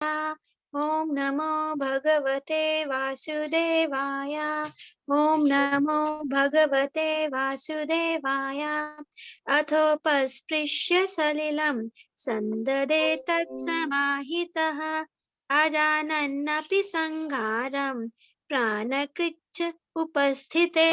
ॐ नमो भगवते वासुदेवाय। ॐ नमो भगवते वासुदेवाय। अथोपस्पृश्य सलिलं सन्ददे तत्समाहितः अजानन्नपि संहारं प्राणकृच्छ उपस्थिते.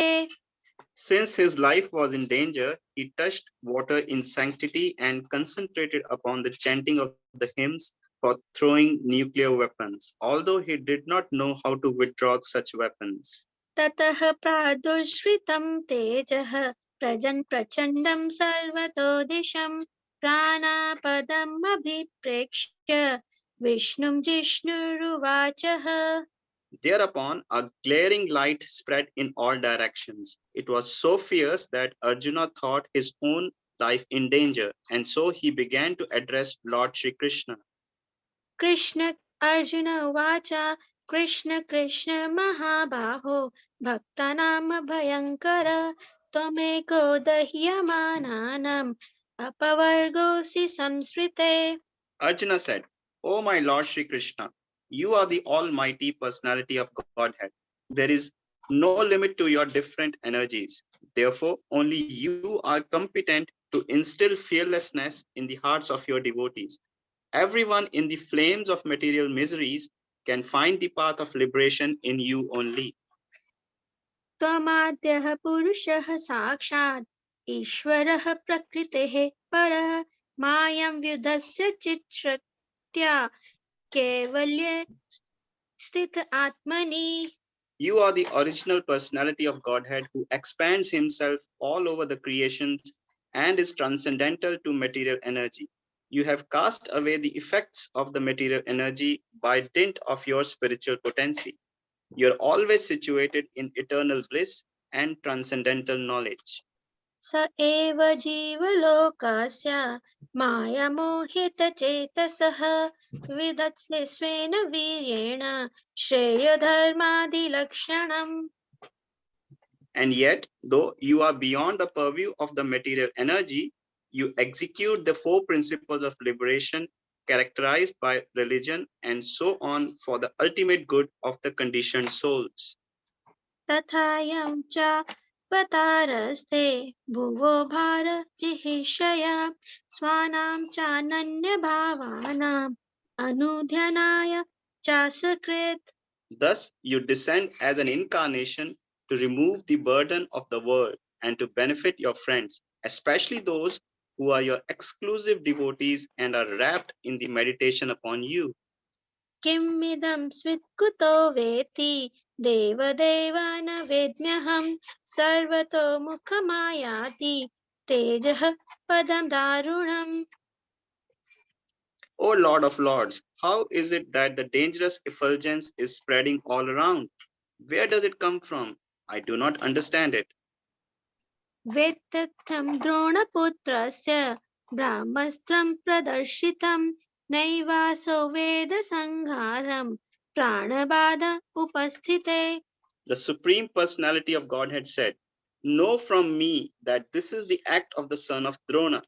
Since his life was in danger, he touched water in sanctity and concentrated upon the chanting of the hymns for throwing nuclear weapons, although he did not know how to withdraw such weapons. ततः प्रादुष्वितं तेजः प्रचण्डं सर्वतो दिशं प्राणापदम् अभिप्रेक्ष्य विष्णुं जिष्णुरुवाचः. Thereupon, a glaring light spread in all directions. It was so fierce that Arjuna thought his own life in danger, and so he began to address Lord Sri Krishna. Krishna Arjun उवाच कृष्ण कृष्ण महाबाहो भक्तानां भयङ्कर त्वमेको दह्यमानानाम् अपवर्गोऽसि संस्कृते. Arjuna said, O my Lord Sri Krishna, you are the almighty personality of Godhead. There is no limit to your different energies. Therefore, only you are competent to instill fearlessness in the hearts of your devotees. Everyone in the flames of material miseries can find the path of liberation in you only. त्वमाद्यः पुरुषः साक्षात् ईश्वरः प्रकृतेः परः मायं व्युधस्य चिच्छक्त्या कैवल्ये स्थित आत्मनि. You are the original personality of Godhead who expands himself all over the creations and is transcendental to material energy. You have cast away the effects of the material energy by dint of your spiritual potency. You're always situated in eternal bliss and transcendental knowledge. स एव जीवलोकस्य मायामोहितचेतसः विदत्से स्वेन वीर्येण श्रेयोधर्मादिलक्षणम्. And yet, though you are beyond the purview of the material energy, you execute the four principles of liberation characterized by religion and so on for the ultimate good of the conditioned souls. तथायं च पतारस्ते भुवो भारजिहिषया स्वानां चानन्यभावानाम् अनुध्यानाय च सकृत्. Thus, you descend as an incarnation to remove the burden of the world and to benefit your friends, especially those who are your exclusive devotees and are wrapped in the meditation upon you. किमिदं स्वित्कुतो वेति देवदेव न वेद्म्यहं सर्वतो मुखमायाति तेजः पदं दारुणम्. O Lord of Lords, how is it that the dangerous effulgence is spreading all around? Where does it come from? I do not understand it. वेत्तथं द्रोणपुत्रस्य ब्रह्मास्त्रं प्रदर्शितं नैवासो Veda संहारं प्राणबाध उपस्थिते. The Supreme Personality of Godhead said, Know from me that this is the act of the son of Drona.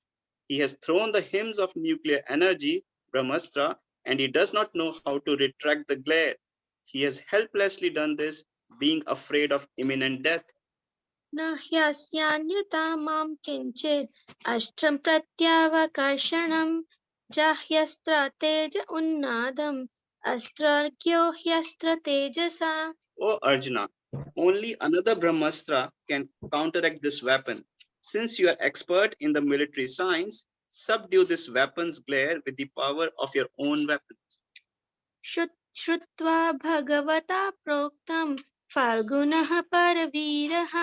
He has thrown the hymns of nuclear energy, Brahmastra, and he does not know how to retract the glare. He has helplessly done this, being afraid of imminent death. न ह्यस्यान्यथा मां किञ्चित् अस्त्रं प्रत्यावकर्षणं जाह्यस्त्र तेज उन्नादम् अस्त्रज्ञो ह्यस्त्र तेजसा. O Arjuna, only another Brahmastra can counteract this weapon. Since you are expert in the military science, subdue this weapon's glare with the power of your own weapons. श्रुत्वा भगवता प्रोक्तं फाल्गुनः परवीरः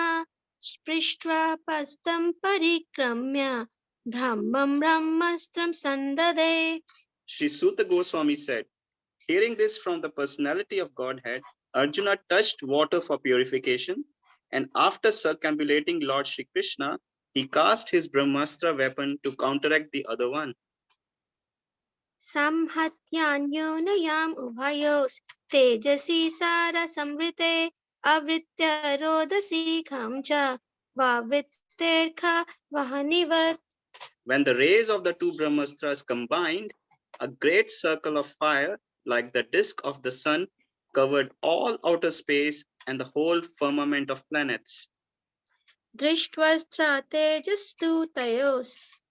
स्पृष्ट्वा पस्तं परिक्रम्य ब्रह्मं ब्रह्मास्त्रं सन्ददे. Sri Suta Goswami said, Hearing this from the personality of Godhead, Arjuna touched water for purification, and after circumambulating Lord Sri Krishna, he cast his Brahmastra weapon to counteract the other one. संहत्यान्योनयाम् उभयोस् Tejasi सारसंवृते आवृत्य रोदसीखं च वावृत्तेर्खा वह्निवत्. When the rays of the two Brahmastras combined, a great circle of fire like the disk of the sun covered all outer space and the whole firmament of planets. दृष्ट्वस्त्रा तेजस्तु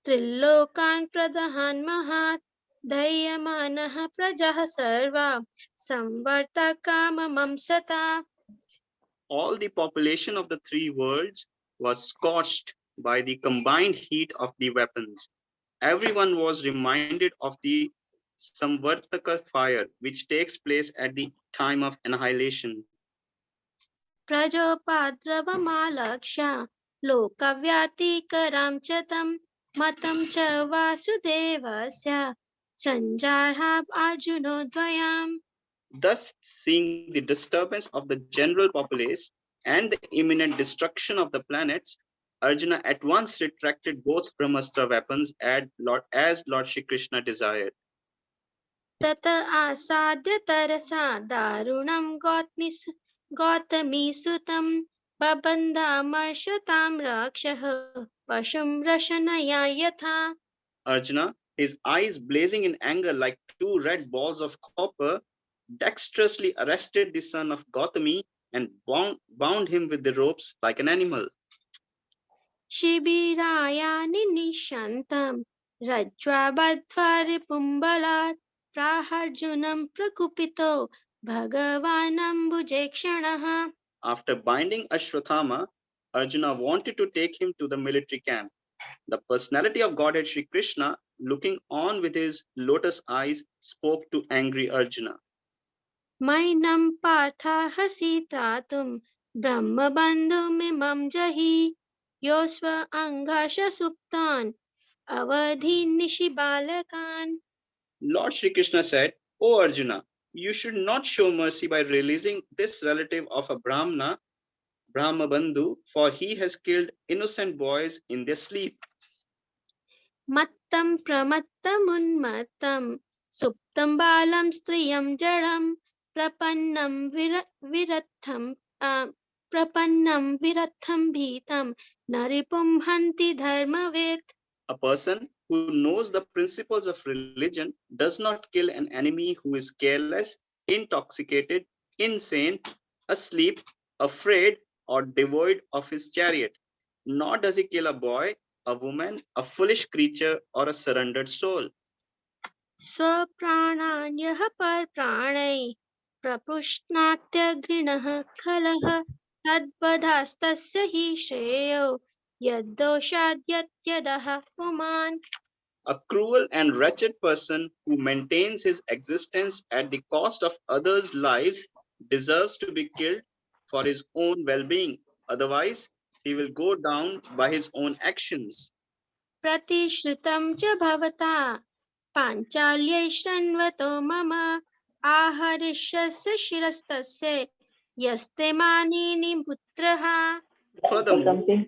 त्रिलोकान् प्रदहान् महात् दह्यमानः प्रजाः सर्वा संवर्तकाममं सता. All the population of the three worlds was scorched by the combined heat of the weapons. Everyone was reminded of the Samvartaka fire, which takes place at the time of annihilation. प्रजोपाद्रवमालक्ष्य लोकव्यातिकरां च तं मतं च वासुदेवस्य सञ्जाहा अर्जुनोद्वयम्. Thus, seeing the disturbance of the general populace and the imminent destruction of the planets, Arjuna at once retracted both Brahmastra weapons as Lord Shri Krishna desired. तत आसाद्य तरसा दारुणं गौतमीसुतं बबन्धामर्षतां राक्षः पशुं रशनया यथा. Arjuna, his eyes blazing in anger like two red balls of copper, dexterously arrested the son of Gautami and bound him with the ropes like an animal. शिबिरायानि निशन्तं रज्ज्वा बद्ध्वा रिपुम्बलात् प्राहार्जुनं प्रकुपितो भगवानम्बुजेक्षणः. After binding Ashwathama, Arjuna wanted to take him to the military camp. The personality of Godhead Shri Krishna, looking on with his lotus eyes, spoke to angry Arjuna. मैनं पार्थाहसि त्रातुं ब्रह्मबन्धुमिमं जहि योऽस्व अङ्घर्ष सुप्तान् अवधीन्निशि बालकान्. Lord Shri Krishna said, O Arjuna, you should not show mercy by releasing this relative of a Brahma Bandhu, for he has killed innocent boys in their sleep. मत्तं प्रमत्तमुन्मत्तं सुप्तं बालं स्त्रियं जडं प्रपन्नं विरथं भीतं न रिपुं हन्ति धर्मवेत्. A person who knows the principles of religion does not kill an enemy who is careless, intoxicated, insane, asleep, afraid, or devoid of his chariot. Nor does he kill a boy, a woman, a foolish creature, or a surrendered soul. स्वप्राणान्यः परप्राणै प्रपुष्णात्यघृणः खलः तद्वधास्तस्य हि श्रेयो यद्दोषाद्यत्यदः पुमान्. A cruel and wretched person who maintains his existence at the cost of others' lives deserves to be killed for his own well-being. Otherwise, he will go down by his own actions. प्रतिश्रुतं च भवता पाञ्चाल्यै शृण्वतो मम आहरिष्यस्य शिरस्तस्य यस्ते मानिनि पुत्रः. Furthermore,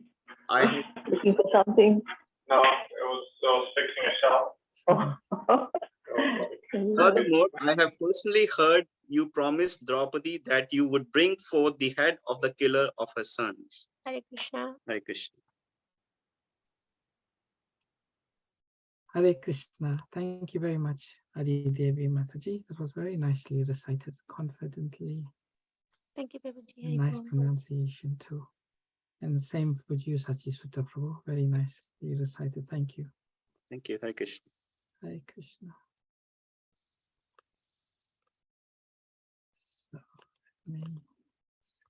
I have Looking for something. No, it was fixing a shop. Furthermore, I have personally heard you promise Draupadi that you would bring forth the head of the killer of her sons. Hare Krishna. Hare Krishna. Hare Krishna. Thank you very much, Adi Devi Mataji. That was very nicely recited, confidently. Thank you, Prabhuji. Nice pronunciation too. And same with you, Sachi Sutta Prabhu. Very nicely recited. Thank you. Thank you. Hare Krishna. Hare Krishna. So let me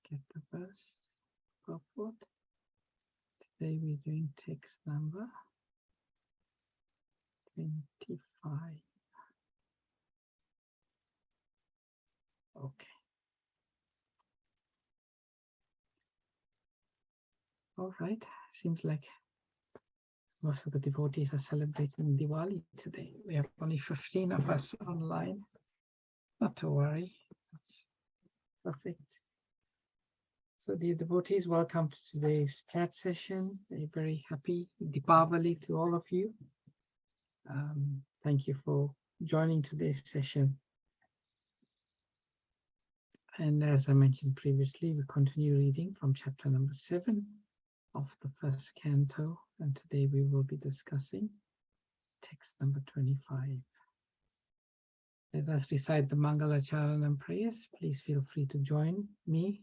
get the verse forward. Today we're doing text number 25. Okay. All right. Seems like most of the devotees are celebrating Diwali today. We have only 15 of us online. Not to worry. That's perfect. So dear devotees, welcome to today's chat session. A very happy Deepavali to all of you. Thank you for joining today's session. And as I mentioned previously, we continue reading from chapter number 7 of the first canto. And today we will be discussing text number 25. Let us recite the Mangala Charanam prayers. Please feel free to join me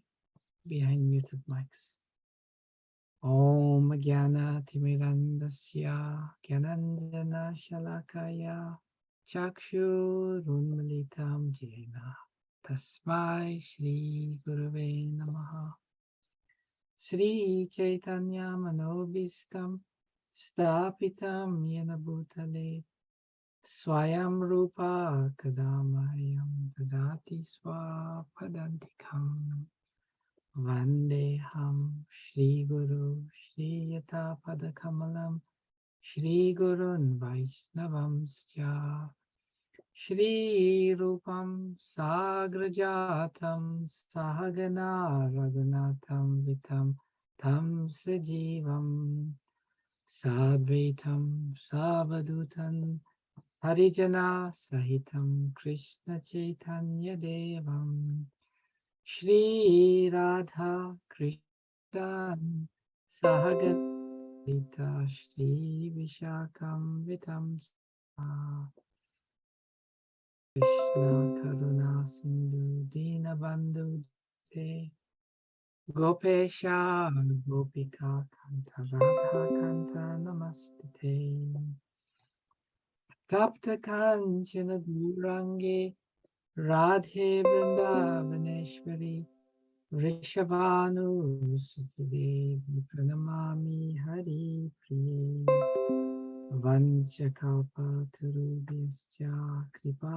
behind muted mics. Om Jnana Timirandasya Gyananjana Shalakaya Chakshurunmilitam Jena Tasmai Shri Gurave Namaha. Shri Chaitanya Manobhistam Stapitam Yena Bhutale Swayam Rupa Kadamayam Dadati Swapadantikam Vandeham Shri Guru Shri Yata Padakamalam Shri Gurun Vaishnavamscha Shri Rupam Sagrajatam Sahagana Raghunatham Vitam Tam Sajivam Sadvaitam Savadutan Harijana Sahitam Krishna Chaitanya Devam Shri Radha Krishna Sahagata Shri Vishakam Vitam Krishna Karuna Sindhu Dina Bandhu Te Gopesha Gopika Kanta Radha Kanta Namastite Tapta Kanchana Durange Radhe Vrindavaneshwari Rishabhanu Sutidevi Pranamami Hari Priye Vanchakalpa Tarubhyascha Kripa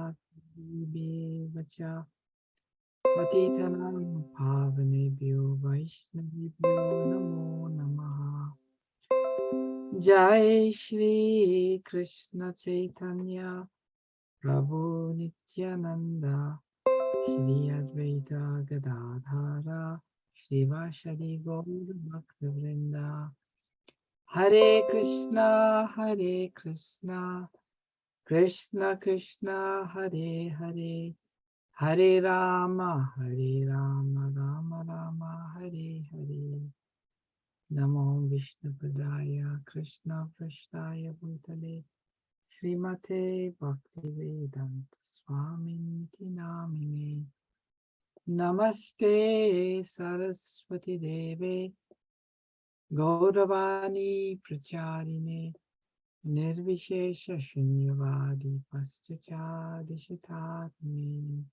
Vacha Patitanam Pavanebhyo Vaishnavibhyo Namo Namaha. Jai Shri Krishna Chaitanya Prabhu Nityananda Shri Advaita Gadadhara Shivashadi Gaur Bhaktivinoda Hare Krishna Krishna Krishna Hare Hare Hare Rama Rama Rama Hare Hare Namo Vishnupadaya Krishna Prashtaya Bhutale Srimate Bhaktivedanta Swamiti Namine Namaste Saraswati Deve Gauravani Pracharine Nirvishesha Shunyavadi Paschachadishatatme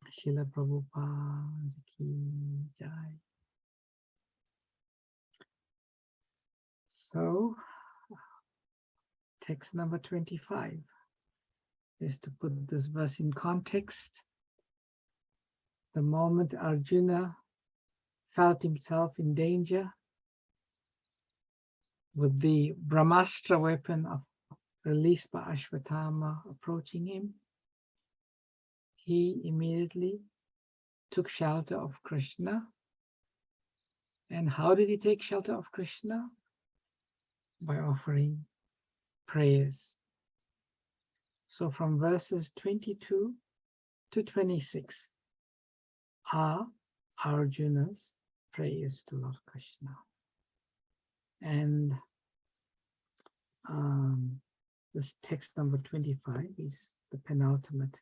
Srila Prabhupada Ki Jai. So, text number 25. Just to put this verse in context, the moment Arjuna felt himself in danger with the Brahmastra weapon released by Ashwatthama approaching him, he immediately took shelter of Krishna. And how did he take shelter of Krishna? By offering prayers. So from verses 22 to 26 are Arjuna's prayers to Lord Krishna. And this text number 25 is the penultimate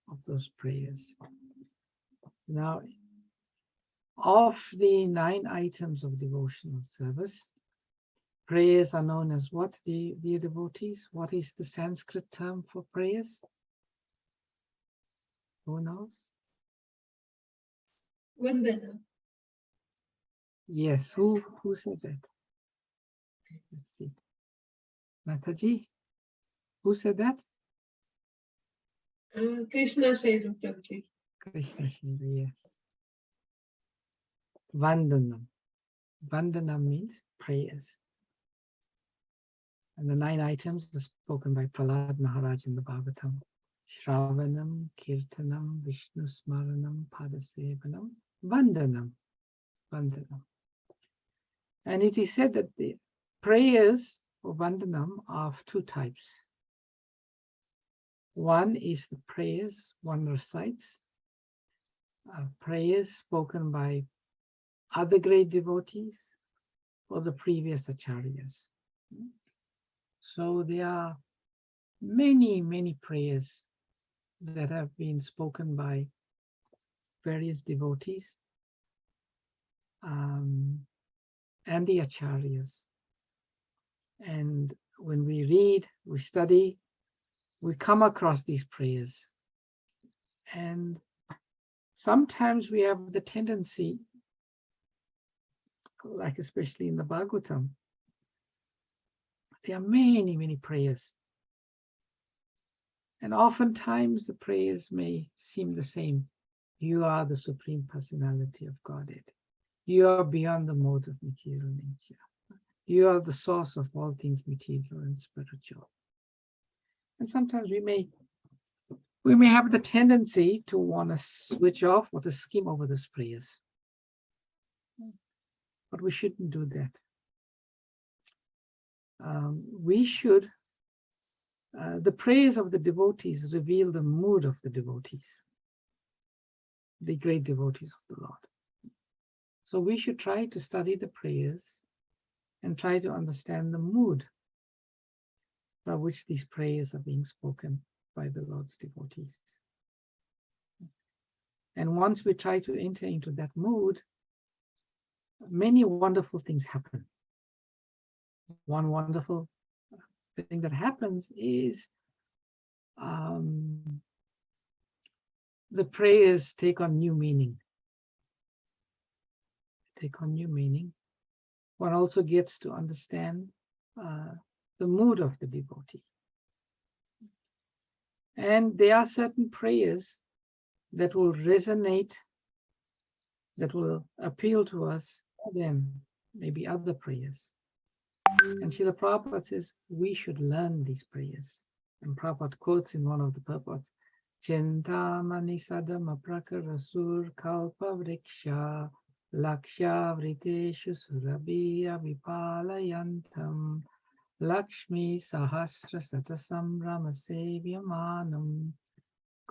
of those prayers. Now, of the 9 items of devotional service, prayers are known as what, dear devotees? What is the Sanskrit term for prayers? Who knows? Vandana. Yes, who said that? Let's see. Mataji, who said that? Krishna said, Prabhuji. Krishna Shiva, yes. Vandanam. Vandanam means prayers. And the 9 items are spoken by Prahlad Maharaj in the Bhagavatam. Shravanam, Kirtanam, Vishnu Smaranam, Padasevanam, Vandanam. Vandanam. And it is said that the prayers for Vandanam are of 2 types. One is the prayers one recites, prayers spoken by other great devotees or the previous acharyas. So there are many, many prayers that have been spoken by various devotees and the acharyas. And when we read, we study, we come across these prayers. And sometimes we have the tendency, like especially in the Bhagavatam, there are many, many prayers. And oftentimes the prayers may seem the same. You are the Supreme Personality of Godhead. You are beyond the modes of material nature. You are the source of all things material and spiritual. And sometimes we may have the tendency to want to switch off or to skim over these prayers. But we shouldn't do that. We should, the prayers of the devotees reveal the mood of the devotees, the great devotees of the Lord. So we should try to study the prayers and try to understand the mood by which these prayers are being spoken by the Lord's devotees. And once we try to enter into that mood, many wonderful things happen. One wonderful thing that happens is the prayers take on new meaning. Take on new meaning. One also gets to understand the mood of the devotee. And there are certain prayers that will resonate, that will appeal to us more than maybe other prayers. And Srila Prabhupada says we should learn these prayers. And Prabhupada quotes in one of the purports, Chintamani sadama prakarasur kalpa vriksha laksha vriteshu surabhiya vipalayantam Lakshmi sahasra satasam ramasevyamanam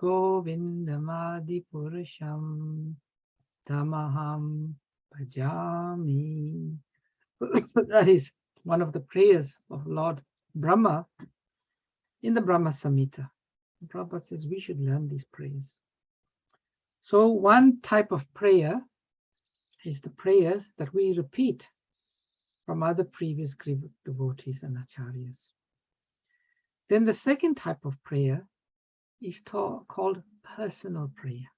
Govindamadi purusham tamaham bhajami. That is one of the prayers of Lord Brahma in the Brahma Samhita. Prabhupada says we should learn these prayers. So one type of prayer is the prayers that we repeat from other previous devotees and acharyas. Then the second type of prayer is called personal prayer.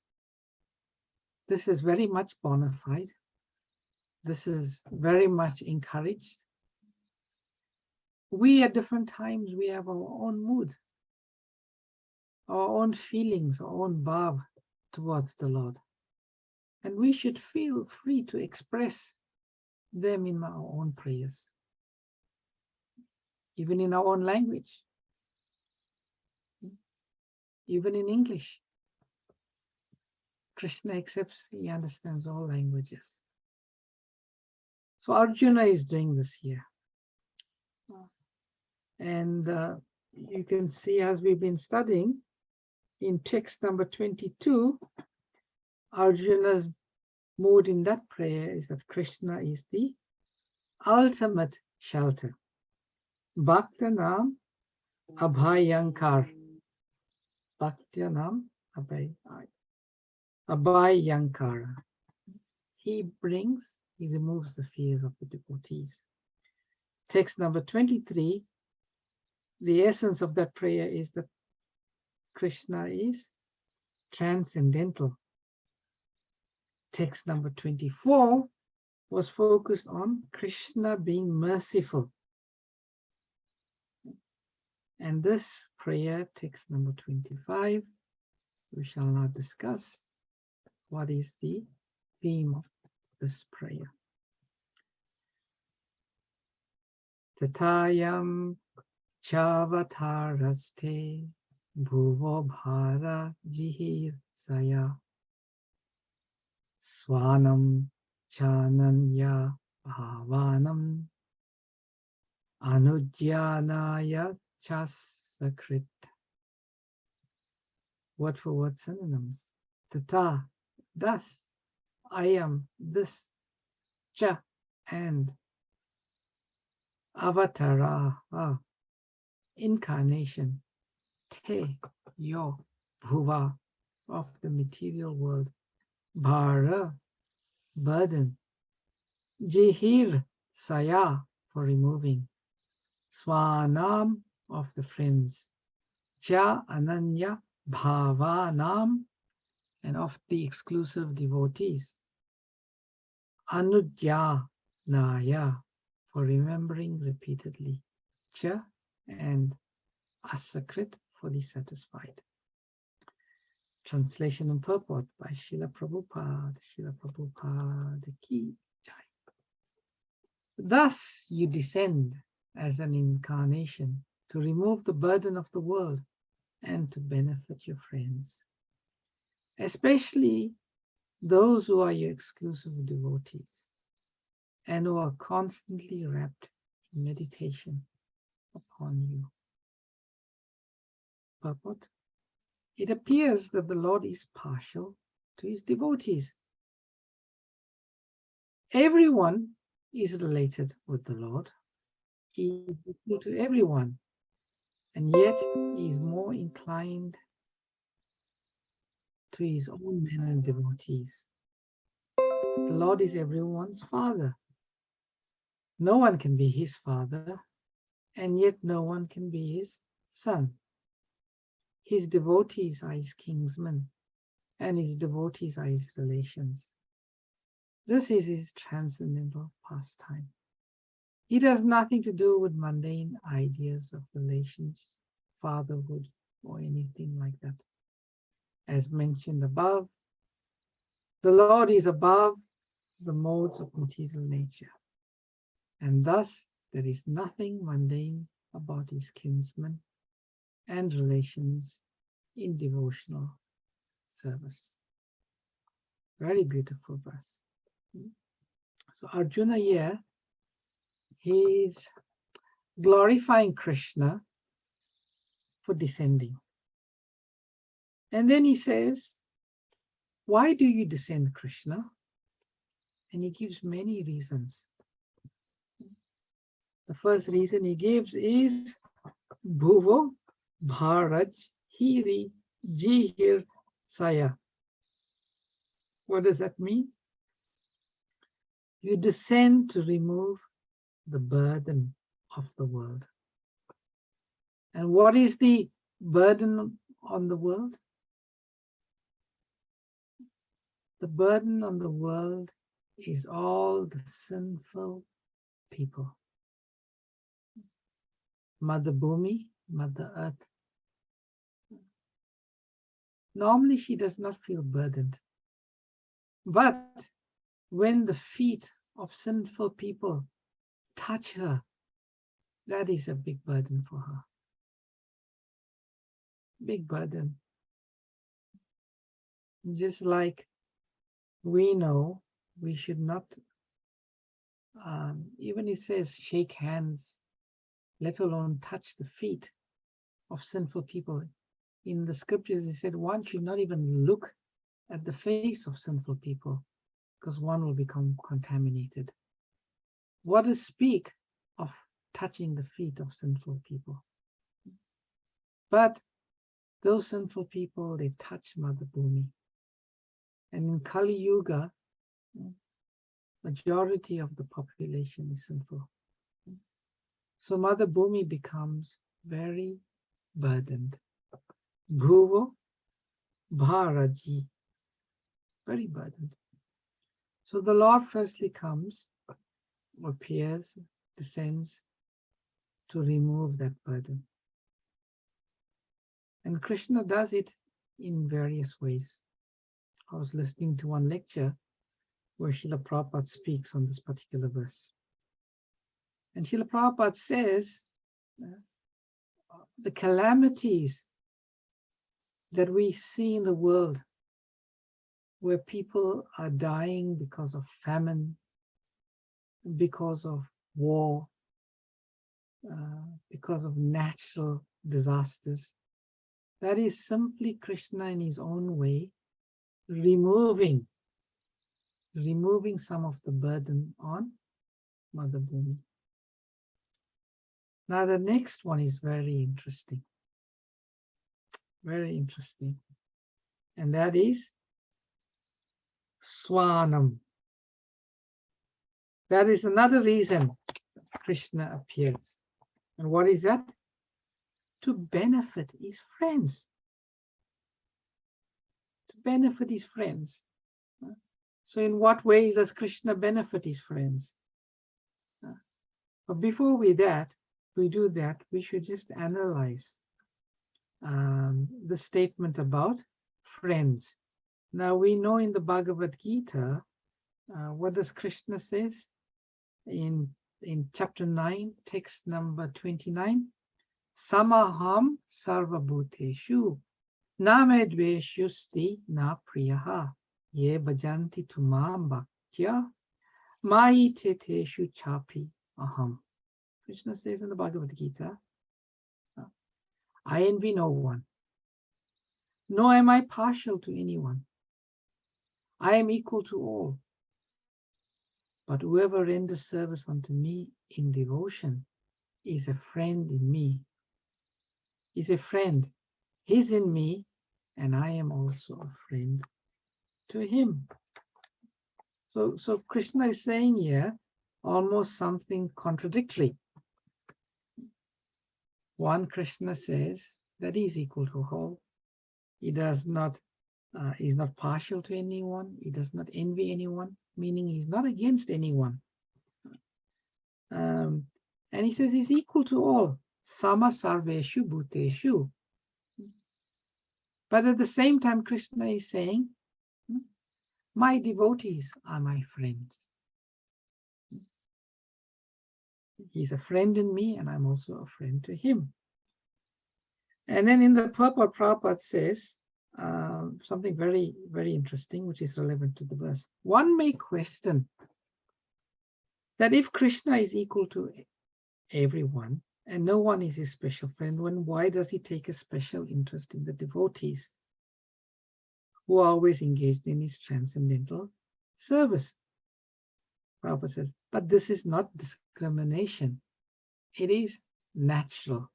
This is very much bona fide. This is very much encouraged. We at different times, we have our own mood, our own feelings, our own bhav towards the Lord. And we should feel free to express them in our own prayers, even in our own language, even in English. Krishna accepts, he understands all languages. So Arjuna is doing this here. And you can see, as we've been studying, in text number 22, Arjuna's mood in that prayer is that Krishna is the ultimate shelter. Bhaktanam Abhayankar. Bhaktanam Abhayankara. He removes the fears of the devotees. Text number 23, the essence of that prayer is that Krishna is transcendental. Text number 24 was focused on Krishna being merciful. And this prayer, text number 25, we shall now discuss what is the theme of this prayer. Tatayam chavataraste bhuvo bhara jihir saya swanam chananya bhavanam anujyanaya chasakrit. Word for word synonyms. Tata, thus, I am, this, cha, and avatara, incarnation, te, your, bhuva, of the material world, bhara, burden, jihir, saya, for removing, swanam, of the friends, cha ananya bhavanam, and of the exclusive devotees, anudya naya, for remembering repeatedly, cha, and asakrit, for the satisfied. Translation and purport by Srila Prabhupada. Srila Prabhupada ki jai. Thus you descend as an incarnation to remove the burden of the world and to benefit your friends, especially those who are your exclusive devotees and who are constantly wrapped in meditation upon you. Purport. It appears that the Lord is partial to his devotees. Everyone is related with the Lord. He is equal to everyone, and yet he is more inclined to his own men and devotees. The Lord is everyone's father. No one can be his father, and yet no one can be his son. His devotees are his kinsmen, and his devotees are his relations. This is his transcendental pastime. It has nothing to do with mundane ideas of relations, fatherhood, or anything like that. As mentioned above, the Lord is above the modes of material nature, and thus there is nothing mundane about his kinsmen and relations in devotional service. Very beautiful verse. So Arjuna here, he is glorifying Krishna for descending. And then he says, why do you descend, Krishna? And he gives many reasons. The first reason he gives is Bhuvo Bharaj Hiri Jihir Saya. What does that mean? You descend to remove the burden of the world. And what is the burden on the world? The burden on the world is all the sinful people. Mother Bhumi, Mother Earth. Normally she does not feel burdened. But when the feet of sinful people touch her, that is a big burden for her. Big burden. Just like we know we should not, even it says shake hands, let alone touch the feet of sinful people. In the scriptures, it said one should not even look at the face of sinful people because one will become contaminated. What does speak of touching the feet of sinful people? But those sinful people, they touch Mother Bhumi. And in Kali Yuga, majority of the population is sinful. So Mother Bhumi becomes very burdened. Bhuvo Bharaji, very burdened. So the Lord firstly comes, appears, descends to remove that burden. And Krishna does it in various ways. I was listening to one lecture where Srila Prabhupada speaks on this particular verse. And Srila Prabhupada says the calamities that we see in the world where people are dying because of famine, because of war, because of natural disasters, that is simply Krishna in his own way removing some of the burden on Mother Bhumi. Now the next one is very interesting. Very interesting. and that is Swanam. That is another reason Krishna appears. And what is that? To benefit his friends. To benefit his friends. So in what way does Krishna benefit his friends? But before we do that, we should just analyze the statement about friends. Now we know in the Bhagavad Gita, what does Krishna says in chapter 9, text number 29? Samaham sarvabhuteshu na me dveshyusti na priyaha ye bhajanti tumam bhaktya mai teteshu chapi aham. Krishna says in the Bhagavad Gita, I envy no one, nor am I partial to anyone. I am equal to all. But whoever renders service unto me in devotion is a friend in me. Is a friend. He's in me, and I am also a friend to him. So Krishna is saying here almost something contradictory. One, Krishna says that he is equal to all. He does not, he's not partial to anyone. He does not envy anyone, meaning he's not against anyone. And he says he's equal to all. Sama sarveshu bhuteshu. But at the same time, Krishna is saying, my devotees are my friends. He's a friend in me, and I'm also a friend to him. And then in the purport, Prabhupada says something very, very interesting, which is relevant to the verse. One may question that if Krishna is equal to everyone, and no one is his special friend, why does he take a special interest in the devotees who are always engaged in his transcendental service? Prabhupada says, but this is not discrimination. It is natural.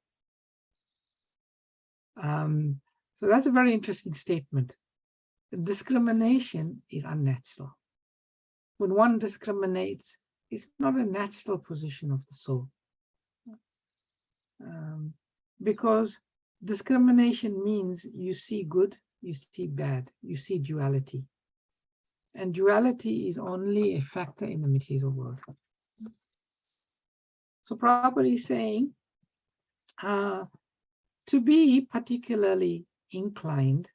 So that's a very interesting statement. Discrimination is unnatural. When one discriminates, it's not a natural position of the soul. Because discrimination means you see good, you see bad, you see duality. And duality is only a factor in the material world. So Prabhupada is saying, to be particularly inclined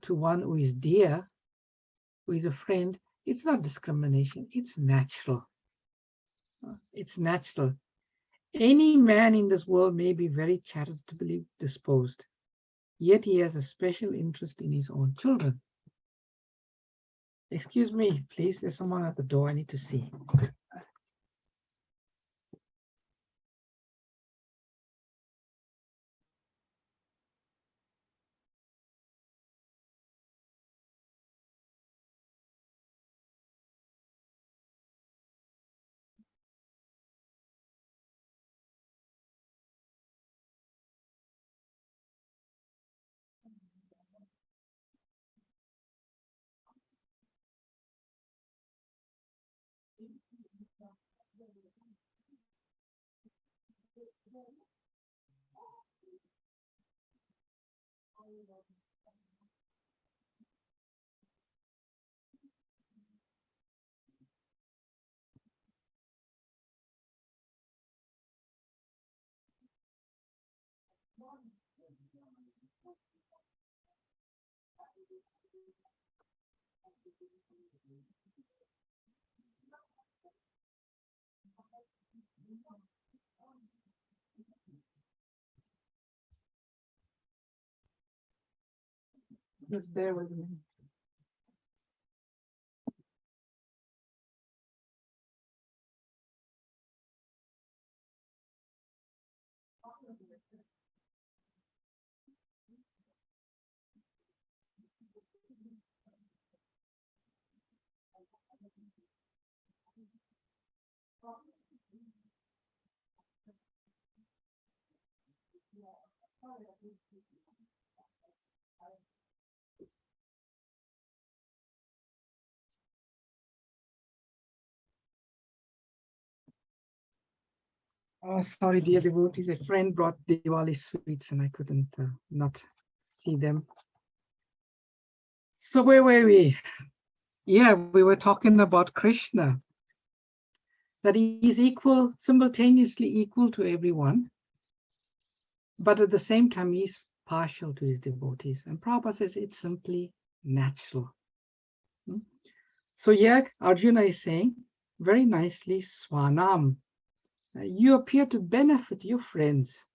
to one who is dear, who is a friend, it's not discrimination, it's natural. It's natural. Any man in this world may be very charitably disposed, yet he has a special interest in his own children. Excuse me, please, there's someone at the door I need to see. Just bear with me. Oh, sorry, dear devotees. A friend brought Diwali sweets and I couldn't not see them. So where were we? Yeah, we were talking about Krishna, that he is equal, simultaneously equal to everyone, but at the same time, he's partial to his devotees. And Prabhupada says it's simply natural. So yeah, Arjuna is saying very nicely, Swanam, you appear to benefit your friends.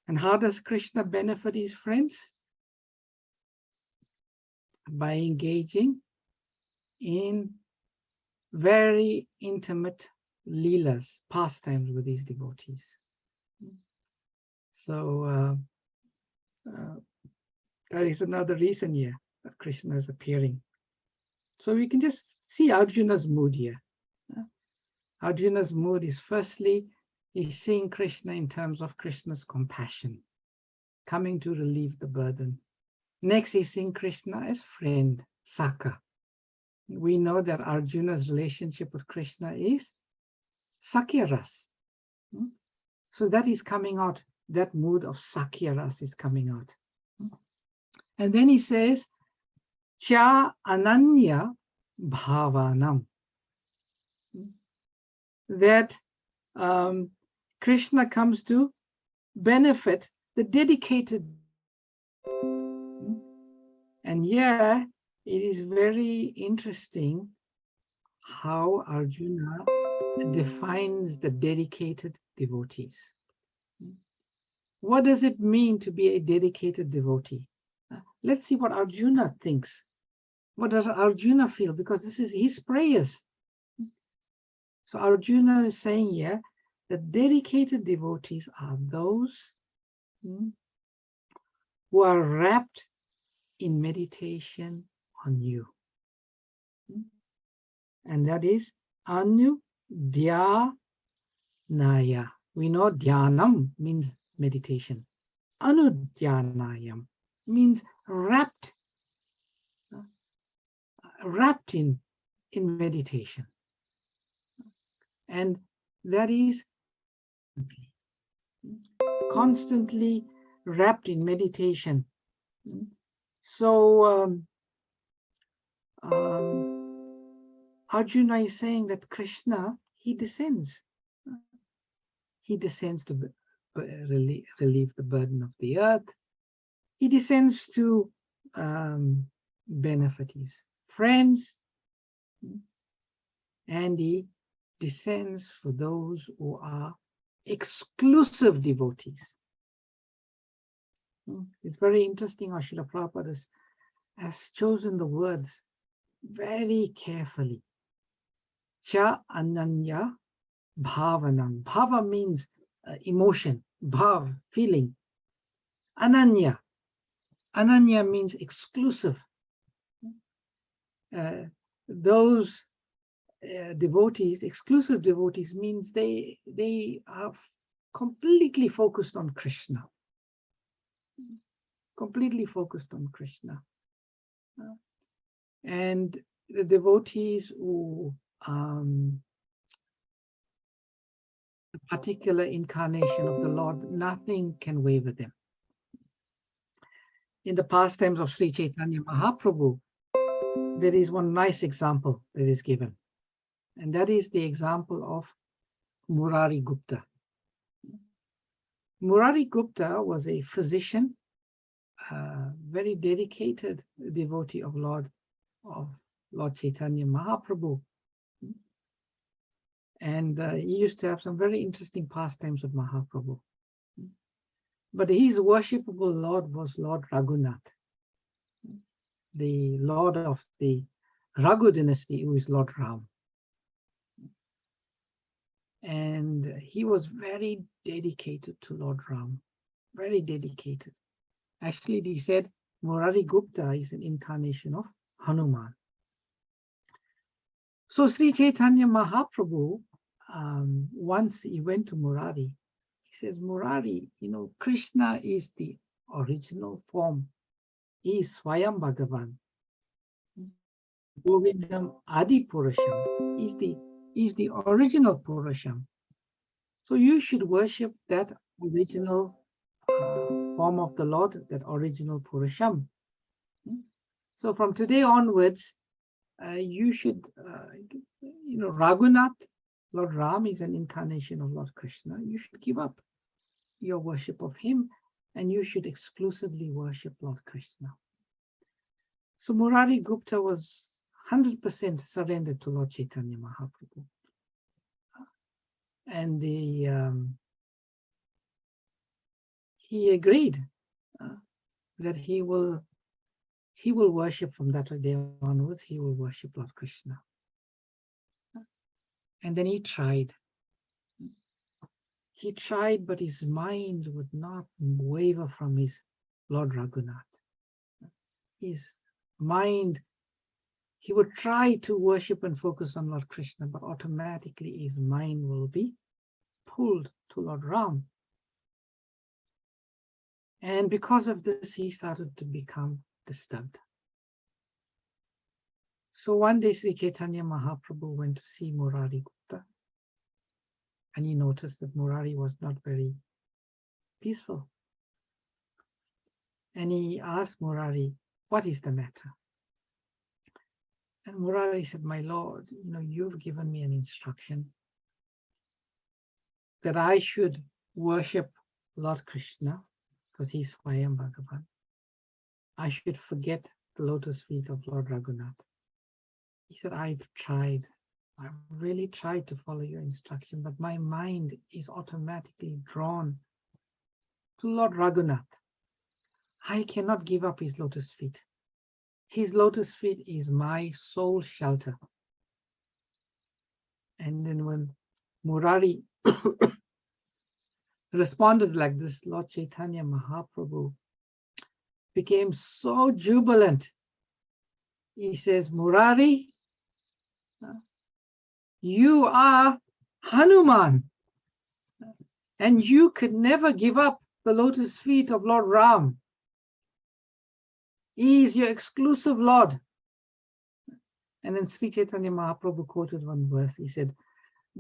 And how does Krishna benefit his friends? By engaging in very intimate leelas, pastimes with his devotees. So that is another reason here that Krishna is appearing. So we can just see Arjuna's mood here. Arjuna's mood is firstly, he's seeing Krishna in terms of Krishna's compassion, coming to relieve the burden. Next, he's seeing Krishna as friend, Saka. We know that Arjuna's relationship with Krishna is Sakya Ras. So that is coming out, that mood of Sakya Ras is coming out. And then he says, Cha Ananya Bhavanam. That Krishna comes to benefit the dedicated. And yeah, it is very interesting how Arjuna defines the dedicated devotees. What does it mean to be a dedicated devotee? Let's see what Arjuna thinks. What does Arjuna feel? Because this is his prayers. So Arjuna is saying here that dedicated devotees are those who are wrapped in meditation on you. And that is Anu Dhyanaya. We know Dhyanam means meditation. Anu Dhyanayam means wrapped in meditation. And that is constantly wrapped in meditation. So Arjuna is saying that Krishna, he descends. He descends to relieve the burden of the earth. He descends to benefit his friends. And he descends for those who are exclusive devotees. It's very interesting how Srila Prabhupada has chosen the words very carefully. Cha Ananya Bhavanam. Bhava means emotion, bhav, feeling. Ananya. Ananya means exclusive. Those devotees, exclusive devotees, means they are completely focused on Krishna. Completely focused on Krishna. And the devotees who a particular incarnation of the Lord, nothing can waver them. In the pastimes of Sri Chaitanya Mahaprabhu, there is one nice example that is given. And that is the example of Murari Gupta. Murari Gupta was a physician, very dedicated devotee of Lord Chaitanya Mahaprabhu. And he used to have some very interesting pastimes with Mahaprabhu. But his worshipable Lord was Lord Raghunath, the Lord of the Raghu dynasty, who is Lord Ram. And he was very dedicated to Lord Ram, very dedicated. Actually, he said Murari Gupta is an incarnation of Hanuman. So Sri Chaitanya Mahaprabhu, once he went to Murari, he says, Murari, Krishna is the original form. He is Swayam Bhagavan. Govindam Adi Purusham is the original Purusham. So you should worship that original form of the Lord, that original Purusham. So from today onwards, you should, Raghunath, Lord Ram is an incarnation of Lord Krishna. You should give up your worship of him, and you should exclusively worship Lord Krishna. So Murari Gupta was 100% surrendered to Lord Chaitanya Mahaprabhu. And he agreed that he will worship from that day onwards, he will worship Lord Krishna. And then he tried. He tried, but his mind would not waver from his Lord Raghunath. His mind, he would try to worship and focus on Lord Krishna, but automatically his mind will be pulled to Lord Ram. And because of this, he started to become disturbed. So one day, Sri Chaitanya Mahaprabhu went to see Murari Gupta, and he noticed that Murari was not very peaceful. And he asked Murari, what is the matter? And Murari said, my Lord, you've given me an instruction that I should worship Lord Krishna, because he's Swayam Bhagavan. I should forget the lotus feet of Lord Raghunath. He said, I've really tried to follow your instruction, but my mind is automatically drawn to Lord Raghunath. I cannot give up his lotus feet. His lotus feet is my soul shelter. And then when Murari responded like this, Lord Chaitanya Mahaprabhu became so jubilant. He says, Murari, you are Hanuman, and you could never give up the lotus feet of Lord Ram. He is your exclusive Lord. And then Sri Chaitanya Mahaprabhu quoted one verse. He said,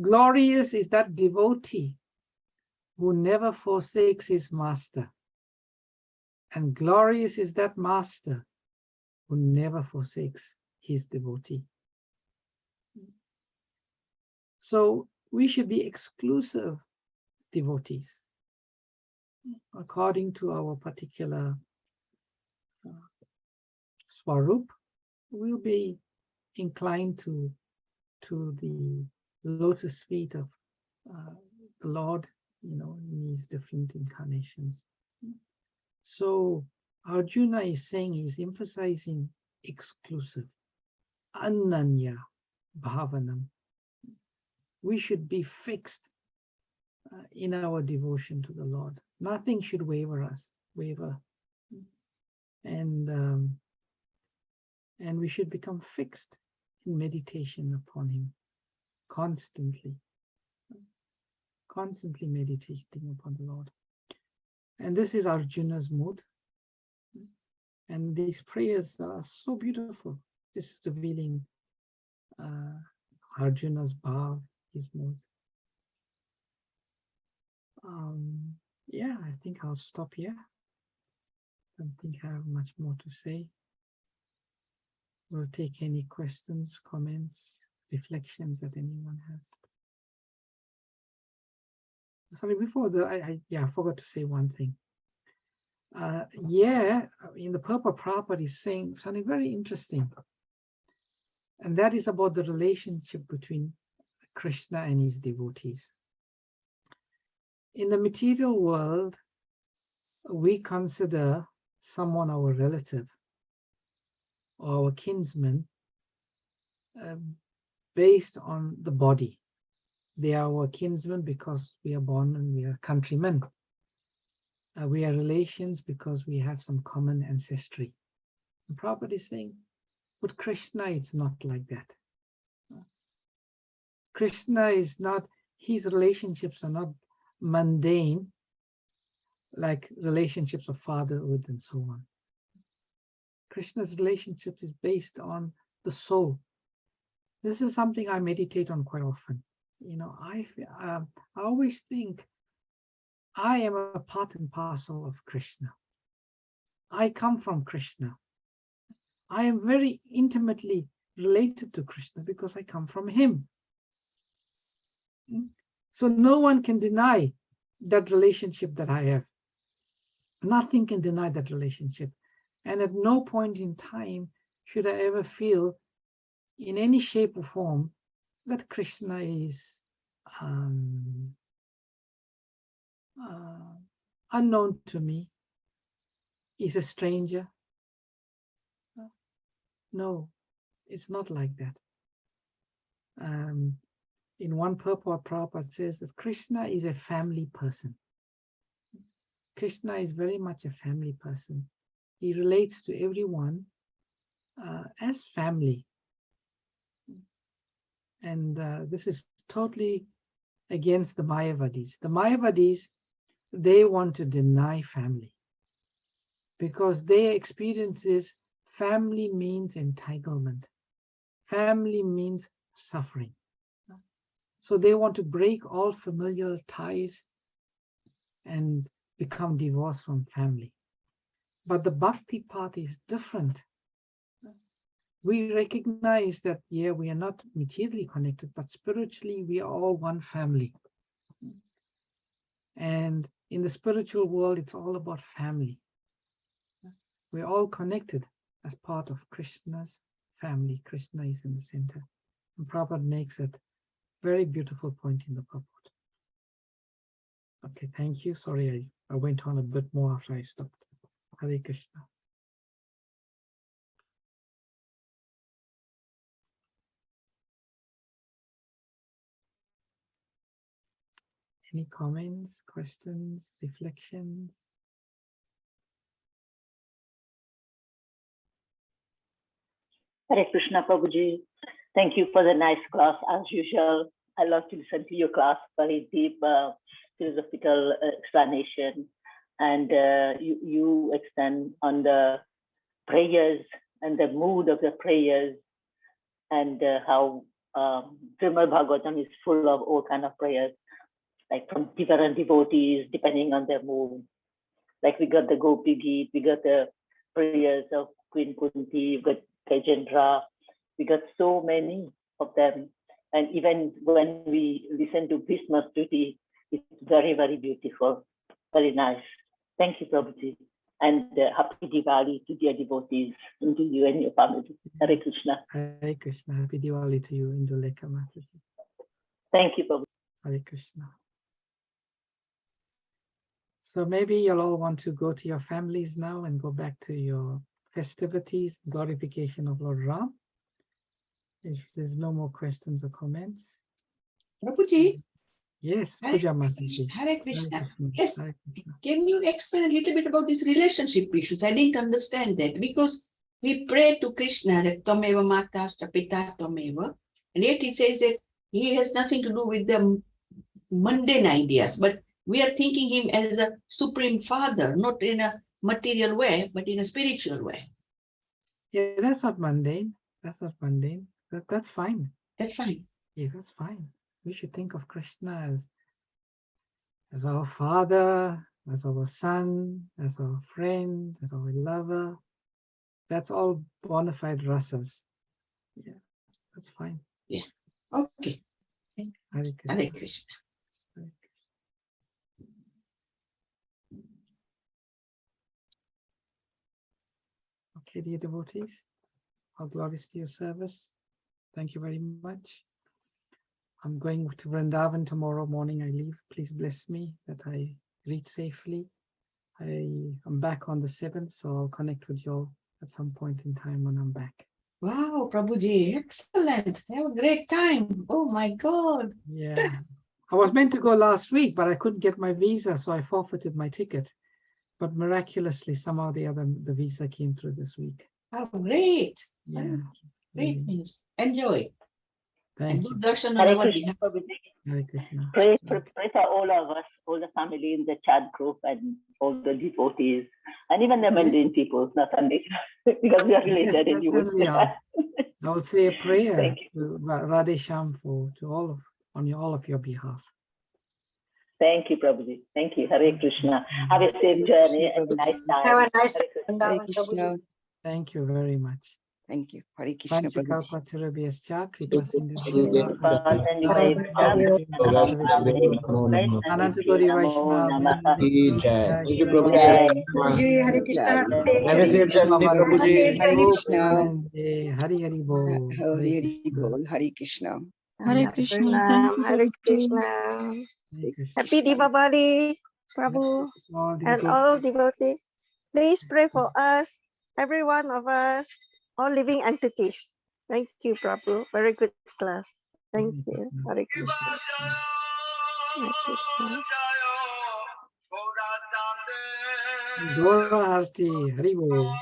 glorious is that devotee who never forsakes his master. And glorious is that master who never forsakes his devotee. So we should be exclusive devotees according to our particular swarup. We'll be inclined to the lotus feet of the Lord, in these different incarnations. So Arjuna is saying, he's emphasizing exclusive, ananya bhavanam. We should be fixed in our devotion to the Lord. Nothing should waver. And we should become fixed in meditation upon him, constantly meditating upon the Lord. And this is Arjuna's mood. And these prayers are so beautiful, just revealing Arjuna's bhav, his mood. Yeah, I think I'll stop here. I don't think I have much more to say. We'll take any questions, comments, reflections that anyone has. Sorry, before I forgot to say one thing. In the Purport Prabhupada is saying something very interesting. And that is about the relationship between Krishna and his devotees. In the material world, we consider someone our relative or our kinsman based on the body. They are our kinsmen because we are born and we are countrymen. We are relations because we have some common ancestry. And Prabhupada is saying, with Krishna, it's not like that. Krishna is not, his relationships are not mundane, like relationships of fatherhood and so on. Krishna's relationship is based on the soul. This is something I meditate on quite often. You know, I always think I am a part and parcel of Krishna. I come from Krishna. I am very intimately related to Krishna because I come from him. So no one can deny that relationship that I have. Nothing can deny that relationship. And at no point in time should I ever feel in any shape or form that Krishna is unknown to me, is a stranger. No, it's not like that. In one purport, Prabhupada says that Krishna is a family person. Krishna is very much a family person. He relates to everyone as family. And this is totally against the Mayavadis. The Mayavadis, they want to deny family because their experience is family means entanglement. Family means suffering. So they want to break all familial ties and become divorced from family. But the bhakti path is different. We recognize that, yeah, we are not materially connected, but spiritually we are all one family. And in the spiritual world, it's all about family. We're all connected as part of Krishna's family. Krishna is in the center. And Prabhupada makes it very beautiful point in the purport. Okay, thank you. Sorry, I went on a bit more after I stopped. Hare Krishna. Any comments, questions, reflections? Hare Krishna, Prabhuji. Thank you for the nice class as usual. I love to listen to your class, very deep philosophical explanation. And you extend on the prayers and the mood of the prayers and how Srimad Bhagavatam is full of all kind of prayers, like from different devotees, depending on their mood. Like we got the Gopi Geet, we got the prayers of Queen Kunti, we got Chandra, we got so many of them. And even when we listen to Bhishma Stuti, it's very, very beautiful, very nice. Thank you, Prabhuji. And happy Diwali to dear devotees and to you and your family. Hare Krishna. Hare Krishna. Happy Diwali to you, Indulekha Mataji. Thank you, Prabhuji. Hare Krishna. So maybe you'll all want to go to your families now and go back to your festivities, glorification of Lord Ram. If there's no more questions or comments. Prabhuji, Yes, Hare Puja Mataji. Hare Krishna. Hare Krishna. Yes, Hare Krishna. can you explain a little bit about this relationship issues? I didn't understand that because we pray to Krishna that Tameva Mata Pita Tameva, and yet he says that he has nothing to do with the mundane ideas, but we are thinking him as a supreme father, not in a material way, but in a spiritual way. Yeah, that's not mundane. That's not mundane. That's fine. That's fine. Yeah, that's fine. We should think of Krishna as our father, as our son, as our friend, as our lover. That's all bona fide rasas. Yeah, that's fine. Yeah. Okay. Hare Krishna. Hare Krishna. Hare Krishna. Okay, dear devotees, all glories to your service. Thank you very much. I'm going to Vrindavan tomorrow morning. I leave. Please bless me that I reach safely. I am back on the 7th, so I'll connect with you all at some point in time when I'm back. Wow, Prabhuji, excellent. Have a great time. Oh my God. Yeah. I was meant to go last week, but I couldn't get my visa, so I forfeited my ticket. But miraculously, somehow the visa came through this week. How great. Yeah. Great Really. news. Enjoy. Thank And you. do darshan on Hare our Krishna, behalf. Prabhuji. Hare Krishna. Pray for all of us, all the family in the chat group and all the devotees, and even the mundane people, not only because we are related and you would. certainly are. I will say a prayer Thank you. to Radhe Shyam to all of on all of your behalf. Thank you, Prabhuji. Thank you. Hare Krishna. Have a safe journey and a nice time. Have a nice Hare Krishna. Vrindavan, Hare Krishna. Prabhuji. Thank you very much. Thank you. Hare Krishna, Prabhuji. Vanchikapatirabhyascha kripa Anantagori Vaishnava. Thank you, Prabhuji. Jai. Hare Krishna. Have a safe journey, Prabhuji. Hare Krishna. Hari Hari Bol. Hare Bol. Hare Krishna. Hare Krishna. Hare Krishna. Happy Diwali, Prabhu, and all devotees. Please pray for us, every one of us, all living entities. Thank you, Prabhu. Very good class. Thank you. Hare Krishna. Hare Krishna. Gora Arti, Hari Bol.